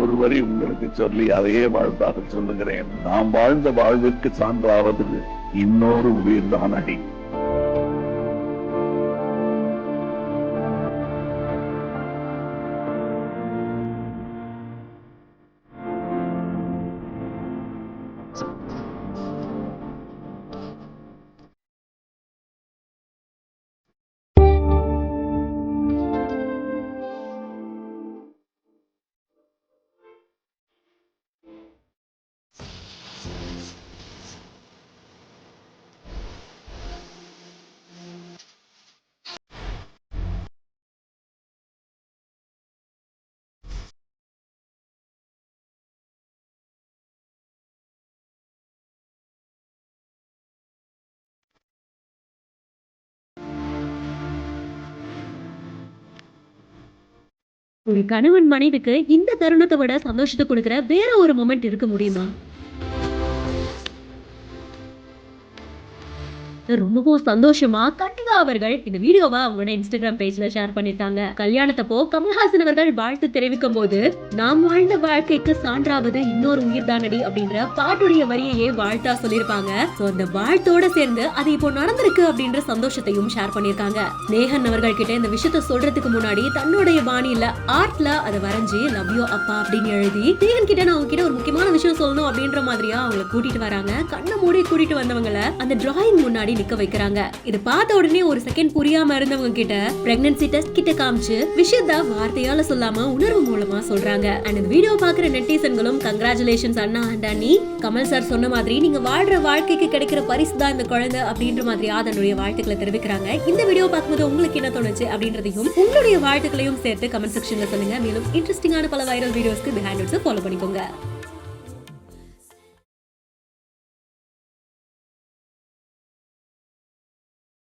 ஒரு வரி உங்களுக்கு சொல்லி அதையே வாழ்த்தாக சொல்லுகிறேன். நாம் வாழ்ந்த வாழ்வுக்கு சான்றாவது இன்னொரு உயிர்தான் அடி. ஒரு கணவன் மனைவிக்கு இந்த தருணத்தை விட சந்தோஷத்தை கொடுக்கிற வேற ஒரு மொமெண்ட் இருக்க முடியுமா? ரொம்பவும் சந்தோஷமா கண்டிப்பா அவர்கள் இந்த வீடியோவை அவங்களோட இன்ஸ்டாகிராம் பேஜ்ல ஷேர் பண்ணிருக்காங்க. கல்யாணத்தப்போ கமல்ஹாசன் அவர்கள் வாழ்த்து தெரிவிக்கும் போது, நாம் வாழ்ந்த வாழ்க்கைக்கு சான்றாவது இன்னொரு உயிர் தானடி அப்படின்ற பாட்டுடைய வரியையே வாழ்த்தா சொல்லியிருப்பாங்க. அந்த வாழ்த்தோட சேர்ந்து அது இப்போ நடந்திருக்கு அப்படின்ற சந்தோஷத்தையும் ஷேர் பண்ணிருக்காங்க. நேஹன் அவர்கள் கிட்ட இந்த விஷயத்த சொல்றதுக்கு முன்னாடி தன்னுடைய பாணியில ஆர்ட்ல அதை வரைஞ்சி லவ் யூ அப்பா அப்படின்னு எழுதி நேஹன் கிட்ட நான் அவங்க கிட்ட ஒரு முக்கியமான விஷயம் சொல்லணும் அப்படின்ற மாதிரியா அவங்களை கூட்டிட்டு வராங்க. கண்ணை மூடி கூட்டிட்டு வந்தவங்களை அந்த டிராயிங் முன்னாடி நிக்க வைக்கிறாங்க. இது பார்த்த உடனே ஒரு செகண்ட் புரியாம இருந்தவங்க கிட்ட பிரெக்னன்சி டெஸ்ட் கிட்ட காமிச்சு விஷயத்த வார்த்தையால சொல்லாம உணர்வு மூலமா சொல்றாங்க. அண்ட் இந்த வீடியோ பாக்குற நெட்டிசன்களும் கங்க்ராச்சுலேஷன்ஸ் அண்ணா அண்ட் அண்ணி, கமல் சார் சொன்ன மாதிரி நீங்க வாழ்ற வாழ்க்கைக்கு கிடைக்கிற பரிசு தான் இந்த குழந்தை அப்படின்ற மாதிரி அதனுடைய வாழ்த்துக்களை தெரிவிக்கிறாங்க. இந்த வீடியோ பார்க்கும்போது உங்களுக்கு என்ன தோணுச்சு அப்படின்றதையும் உங்களுடைய வாழ்த்துக்களையும் சேர்த்து கமெண்ட் செக்ஷன்ல சொல்லுங்க. மேலும் இன்ட்ரெஸ்டிங்கான பல வைரல் வீடியோஸ்க்கு பிஹைண்ட் இட்ஸ் ஃபாலோ பண்ணிக்கோங்க.